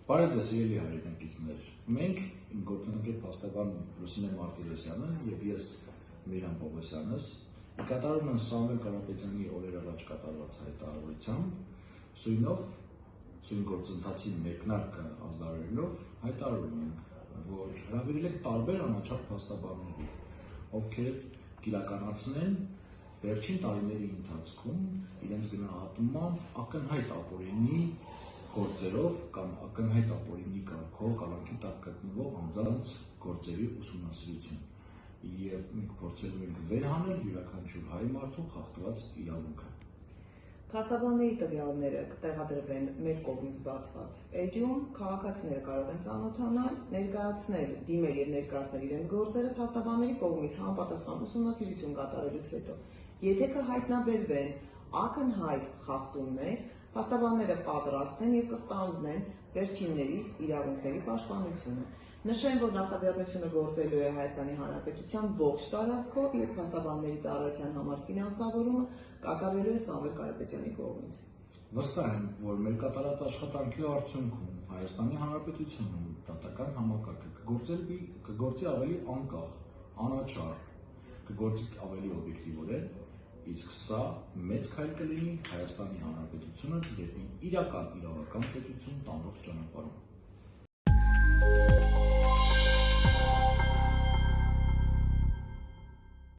Բարև ձեզ սիրելի հայրենակիցներ, մենք իմ գործընկեր փաստաբան Լուսինե Մարտիրոսյանը եւ ես Միրան Պողոսյանս կատարում ենք Սամվել Կարապետյանի օրեր առաջ կատարված հայտարարությամբ սույնով սույն գործընթացի մեկնարկը ազդարելով հայտարարում ենք, որ հրավիրել ենք տարբեր անաչափ փաստաբանների, ովքեր կիրականացնեն վերջին տարիների ընթացքում իրենց գնահատմամբ ակնհայտ ապօրինի գործերով կամ ակնհայտ ապօրինի կարգով կալանքի տակ գտնվող անձանց գործերի ուսումնասիրություն եւ մենք փորձելու ենք վերհանել յուրաքանչյուր հայ մարդու խախտված իրավունքը։ Փաստաբանների տվյալները կտեղադրվեն մեր կողմից բացված էջում, քաղաքացիները կարող են ծանոթանալ, ներկայացնել, դիմել եւ ներկայացնել իրենց գործերը փաստաբանների կողմից համապատասխան ուսումնասիրություն կատարելուց հետո։ Եթե կհայտնաբերվեն ակնհայտ խախտումներ, փաստաբանները պատրաստ են եւ կստանձնեն վերջիններիս իրավունքների պաշտպանությունը։ Նշեմ, որ նախաձեռնությունը գործելու է Հայաստանի Հանրապետության ողջ տարածքով եւ փաստաբանների ծառայության համար ֆինանսավորումը կատարվելու է Սամվել Կարապետյանի կողմից։ Վստահ եմ, որ մեր կատարած աշխատանքի արդյունքում Հայաստանի Հանրապետությունում դատական համակարգը կգործի ավելի անկախ, անաչառ, կգործի ավելի օբյեկտիվորեն, իսկ սա մեծ քայլ կլինի Հայաստանի Հանրապետությունը դեպի իրական իրավական պետություն տանող ճանապարհում։